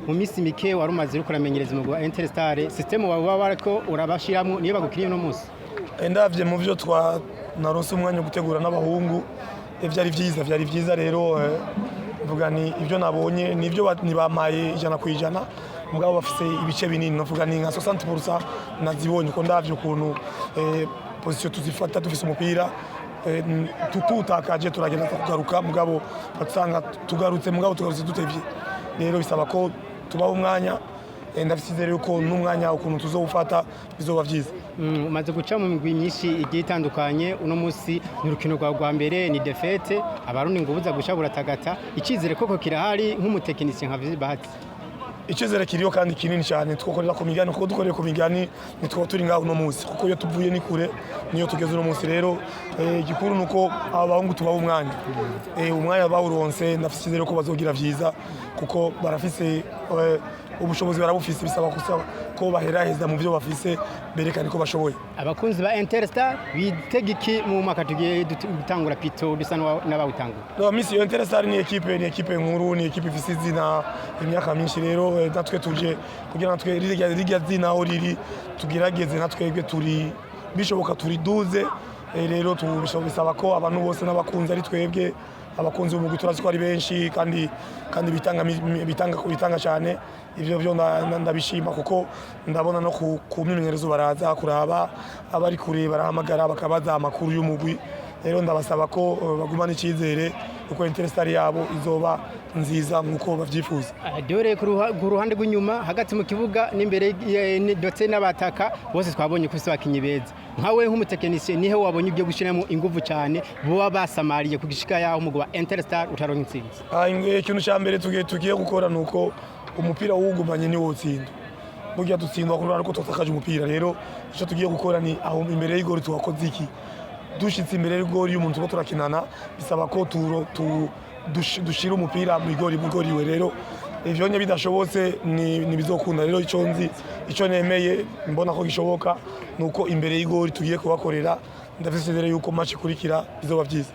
mu minsi mike warumaze uriko uramenyereza umugwi wa Interstar system wawe bariko urabashiramwo niyo bagukiriye no munsi ndavye mu byo naronse umwanya wo gutegura n'abahungu vyari vyiza rero mvuga ni ibyo nabonye nivyo nibamaye 100% mugabo bafise ibice binini navuga ni nka 60% nazibonye ko ndavye ukuntu position tuzifata dufise umupira tutakaje turagenda kugaruka mugabo batsanga tugarutse dutevye rero bisaba ko tubaho umwanya ndafite yuko n'umwanya ukuntu tuzowufata bizoba vyiza umaze guca mu migwi myinshi igiye itandukanye uno munsi ni urukino rwa mbere ni defete abarundi ngo buza guca buratagata icizere koko kirahari nk'umutekinisiye nka Bahati icizere kiriyo kandi kinini cyane twokorera ku migani kuko dukoreye ku migani nitwo turi ngaho uno munsi kuko iyo tuvuye ni kure niyo tugeze uno munsi rero igikuru nuko abahungu tubaho umwanya bawuronse ndafite ko bazogira vyiza kuko barafise ubushobozi barabufise bisaba ko baheraheza mu byo bafise berekane ko bashoboye abakunzi ba Interstar bitegiki mu mwaka tugiye gutangura pito bisa n'abawutangura no misi Interstar ni equipe nkuru ni equipe ifise izina imyaka myinshi rero natwe tuje kugira natwe liga zina aho riri tugirageze natwebwe turi bishoboka turi 12 rero bisaba ko abantu bose n'abakunzi ari twebwe abakunzi b'umugwi turazi ko ari benshi kandi bitanga cyane ivyo byo ndabishima kuko ndabona no ku myimenyerezo baraza kuraba abari kure barahamagara bakabaza amakuru y'umugwi rero ndabasaba ko bagumana icyizere uko Interstar yabo izoba nziza nkuko bavyifuza dore ku ruhande rw'inyuma hagati mu kibuga n'imbere ndetse n'abataka bose twabonye ko bakinyi beza nkawe nk'umutekinisiye nihe wabonye ibyo gushiramo inguvu cyane boba basamariye kugishika yaho umugwi wa Interstar utaronka intsinzi ikintu cya mbere tugiye gukora nuko umupira wugumanye ni wotsinda burya dutsindwa kurara ko tutakaje umupira rero icyo tugiye gukora ni aho imbere y'igori tuwakoze iki dushitse imbere y'igori y'umuntu tuba turakinana bisaba ko dushira umupira mu igori we rero ivyo nye bidashobotse ni bizokunda rero icyo nemeye mbona ko gishoboka nuko imbere y'igori tugiye kubakorera ndafise rero yuko match ikurikira bizoba vyiza.